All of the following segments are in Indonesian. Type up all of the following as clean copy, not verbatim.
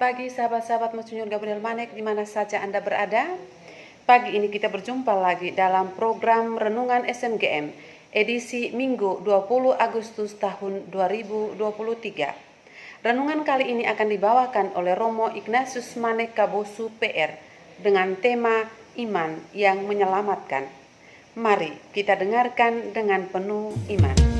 pagi sahabat-sahabat Monsinyur Gabriel Manek di mana saja Anda berada. Pagi ini kita berjumpa lagi dalam program Renungan SMGM edisi Minggu 20 Agustus tahun 2023. Renungan kali ini akan dibawakan oleh Romo Ignatius Manek Kabosu PR dengan tema Iman yang Menyelamatkan. Mari kita dengarkan dengan penuh iman.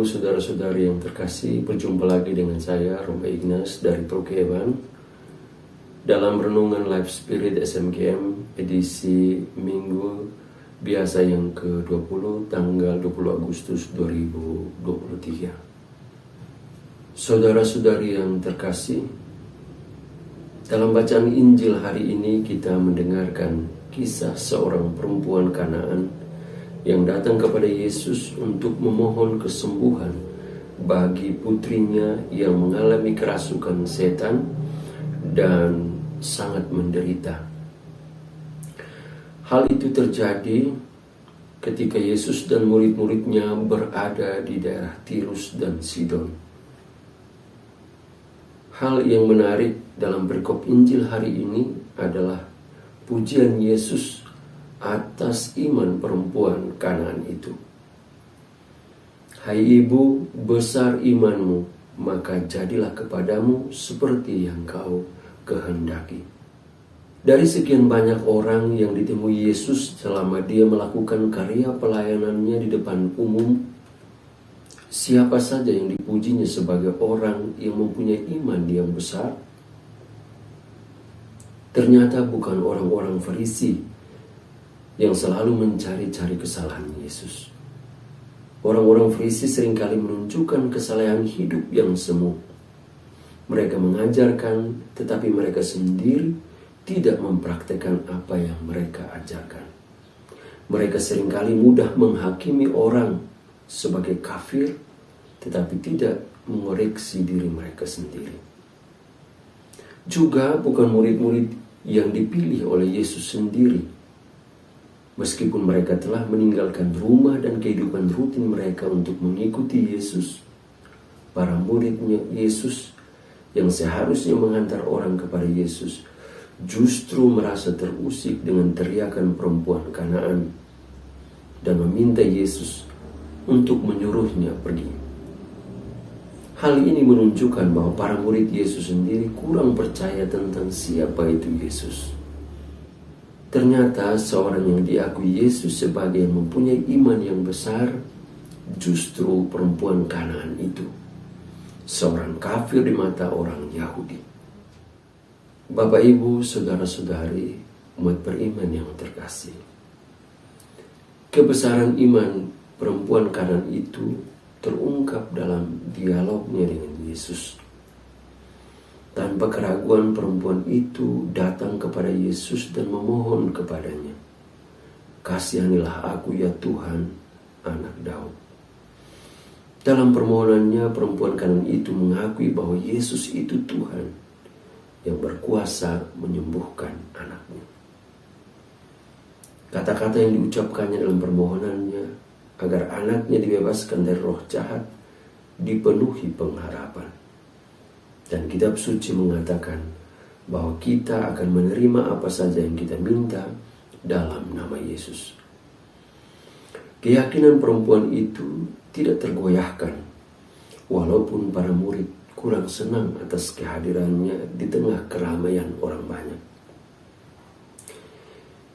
Ibu, saudara-saudari yang terkasih, berjumpa lagi dengan saya, Roma Ignas dari Prokeban, dalam Renungan Life Spirit SMGM edisi Minggu biasa yang ke-20, tanggal 20 Agustus 2023. Saudara-saudari yang terkasih, dalam bacaan Injil hari ini kita mendengarkan kisah seorang perempuan Kanaan yang datang kepada Yesus untuk memohon kesembuhan bagi putrinya yang mengalami kerasukan setan dan sangat menderita. Hal itu terjadi ketika Yesus dan murid-muridnya berada di daerah Tirus dan Sidon. Hal yang menarik dalam perikop Injil hari ini adalah pujian Yesus atas iman perempuan Kanaan itu. Hai ibu, besar imanmu, maka jadilah kepadamu seperti yang kau kehendaki. Dari sekian banyak orang yang ditemui Yesus selama dia melakukan karya pelayanannya di depan umum, siapa saja yang dipujinya sebagai orang yang mempunyai iman yang besar? Ternyata bukan orang-orang Farisi yang selalu mencari-cari kesalahan Yesus. Orang-orang Farisi seringkali menunjukkan kesalahan hidup yang semu. Mereka mengajarkan, tetapi mereka sendiri tidak mempraktekkan apa yang mereka ajarkan. Mereka seringkali mudah menghakimi orang sebagai kafir, tetapi tidak mengoreksi diri mereka sendiri. Juga bukan murid-murid yang dipilih oleh Yesus sendiri. Meskipun mereka telah meninggalkan rumah dan kehidupan rutin mereka untuk mengikuti Yesus, para muridnya Yesus yang seharusnya mengantar orang kepada Yesus justru merasa terusik dengan teriakan perempuan Kanaan dan meminta Yesus untuk menyuruhnya pergi. Hal ini menunjukkan bahwa para murid Yesus sendiri kurang percaya tentang siapa itu Yesus. Ternyata seorang yang diakui Yesus sebagai yang mempunyai iman yang besar justru perempuan Kanaan itu, seorang kafir di mata orang Yahudi. Bapak, Ibu, saudara-saudari, umat beriman yang terkasih, kebesaran iman perempuan Kanaan itu terungkap dalam dialognya dengan Yesus. Tanpa keraguan perempuan itu datang kepada Yesus dan memohon kepadanya, "Kasihanilah aku ya Tuhan, anak Daud." Dalam permohonannya perempuan Kanaan itu mengakui bahwa Yesus itu Tuhan yang berkuasa menyembuhkan anaknya. Kata-kata yang diucapkannya dalam permohonannya agar anaknya dibebaskan dari roh jahat dipenuhi pengharapan. Dan kitab suci mengatakan bahwa kita akan menerima apa saja yang kita minta dalam nama Yesus. Keyakinan perempuan itu tidak tergoyahkan, walaupun para murid kurang senang atas kehadirannya di tengah keramaian orang banyak.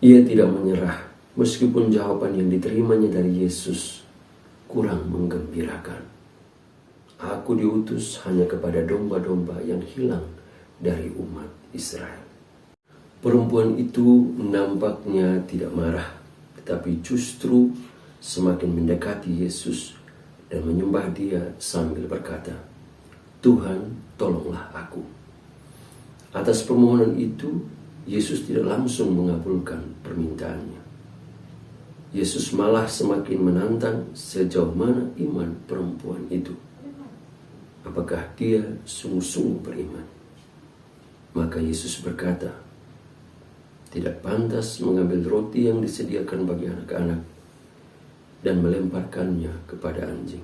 Ia tidak menyerah, meskipun jawaban yang diterimanya dari Yesus kurang menggembirakan. "Aku diutus hanya kepada domba-domba yang hilang dari umat Israel." Perempuan itu nampaknya tidak marah, tetapi justru semakin mendekati Yesus dan menyembah Dia sambil berkata, "Tuhan, tolonglah aku." Atas permohonan itu, Yesus tidak langsung mengabulkan permintaannya. Yesus malah semakin menantang sejauh mana iman perempuan itu. Apakah dia sungguh-sungguh beriman? Maka Yesus berkata, "Tidak pantas mengambil roti yang disediakan bagi anak-anak dan melemparkannya kepada anjing."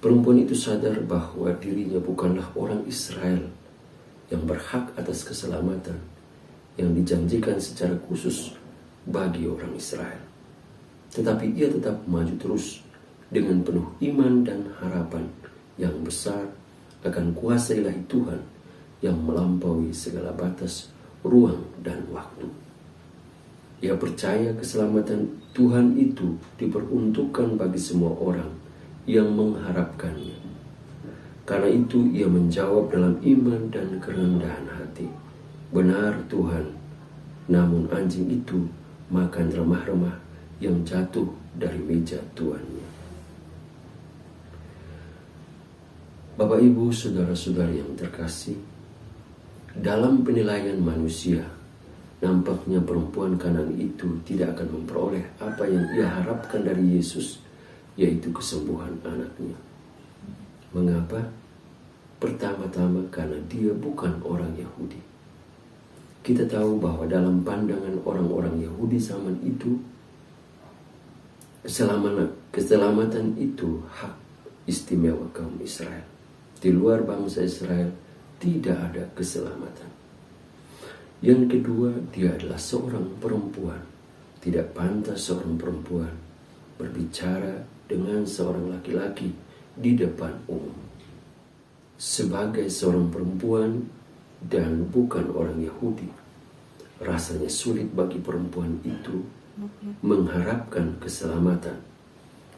Perempuan itu sadar bahwa dirinya bukanlah orang Israel yang berhak atas keselamatan yang dijanjikan secara khusus bagi orang Israel. Tetapi ia tetap maju terus dengan penuh iman dan harapan yang besar akan kuasa ilahi Tuhan yang melampaui segala batas, ruang, dan waktu. Ia percaya keselamatan Tuhan itu diperuntukkan bagi semua orang yang mengharapkannya. Karena itu ia menjawab dalam iman dan kerendahan hati, "Benar Tuhan," namun anjing itu makan remah-remah yang jatuh dari meja tuannya. Bapak, Ibu, saudara-saudari yang terkasih, dalam penilaian manusia, nampaknya perempuan Kanaan itu tidak akan memperoleh apa yang ia harapkan dari Yesus, yaitu kesembuhan anaknya. Mengapa? Pertama-tama karena dia bukan orang Yahudi. Kita tahu bahwa dalam pandangan orang-orang Yahudi zaman itu, keselamatan itu hak istimewa kaum Israel. Di luar bangsa Israel tidak ada keselamatan. Yang kedua, dia adalah seorang perempuan. Tidak pantas seorang perempuan berbicara dengan seorang laki-laki di depan umum. Sebagai seorang perempuan dan bukan orang Yahudi, rasanya sulit bagi perempuan itu mengharapkan keselamatan.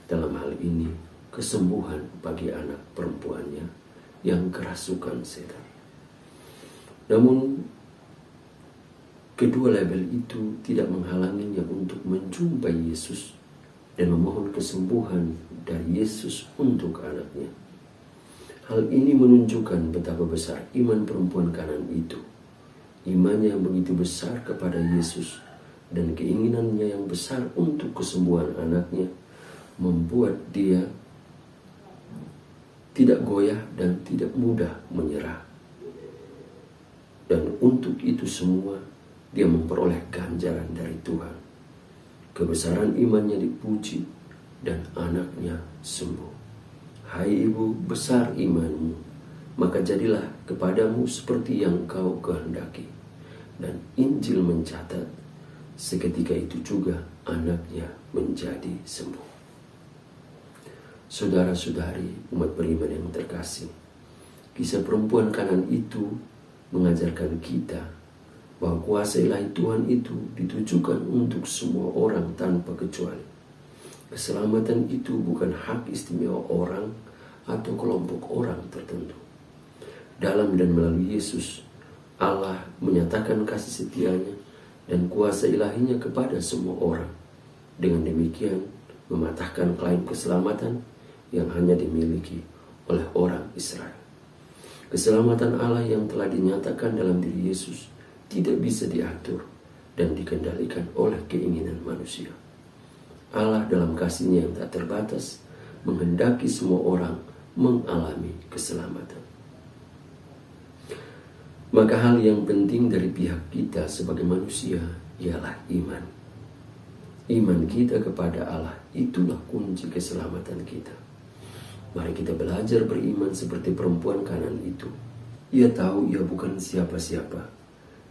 Dalam hal ini, kesembuhan bagi anak perempuannya yang kerasukan setan. Namun, kedua label itu tidak menghalanginya untuk menjumpai Yesus dan memohon kesembuhan dari Yesus untuk anaknya. Hal ini menunjukkan betapa besar iman perempuan Kanaan itu. Imannya yang begitu besar kepada Yesus dan keinginannya yang besar untuk kesembuhan anaknya membuat dia tidak goyah dan tidak mudah menyerah. Dan untuk itu semua, dia memperoleh ganjaran dari Tuhan. Kebesaran imannya dipuji dan anaknya sembuh. Hai ibu, besar imanmu, maka jadilah kepadamu seperti yang kau kehendaki. Dan Injil mencatat, seketika itu juga anaknya menjadi sembuh. Saudara-saudari umat beriman yang terkasih, kisah perempuan Kanaan itu mengajarkan kita bahwa kuasa ilahi Tuhan itu ditujukan untuk semua orang tanpa kecuali. Keselamatan itu bukan hak istimewa orang atau kelompok orang tertentu. Dalam dan melalui Yesus, Allah menyatakan kasih setianya dan kuasa ilahinya kepada semua orang. Dengan demikian, mematahkan klaim keselamatan yang hanya dimiliki oleh orang Israel. Keselamatan Allah yang telah dinyatakan dalam diri Yesus tidak bisa diatur dan dikendalikan oleh keinginan manusia. Allah dalam kasih-Nya yang tak terbatas menghendaki semua orang mengalami keselamatan. Maka hal yang penting dari pihak kita sebagai manusia ialah iman. Iman kita kepada Allah itulah kunci keselamatan kita. Mari kita belajar beriman seperti perempuan Kanaan itu. Ia tahu ia bukan siapa-siapa,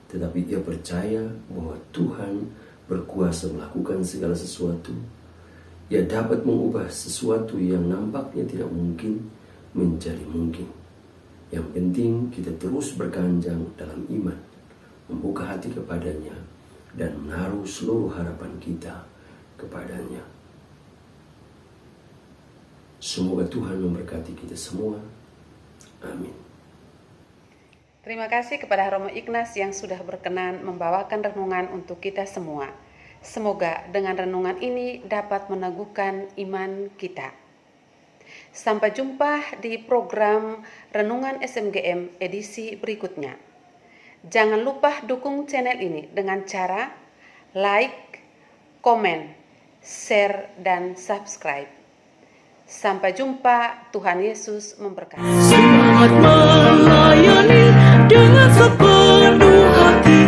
tetapi ia percaya bahwa Tuhan berkuasa melakukan segala sesuatu. Ia dapat mengubah sesuatu yang nampaknya tidak mungkin menjadi mungkin. Yang penting kita terus berkanjang dalam iman, membuka hati kepadanya, dan menaruh seluruh harapan kita kepadanya. Semoga Tuhan memberkati kita semua. Amin. Terima kasih kepada Romo Ignas yang sudah berkenan membawakan renungan untuk kita semua. Semoga dengan renungan ini dapat meneguhkan iman kita. Sampai jumpa di program Renungan SMGM edisi berikutnya. Jangan lupa dukung channel ini dengan cara like, komen, share, dan subscribe. Sampai jumpa, Tuhan Yesus memberkati. Semangat melayani dengan sepenuh hati.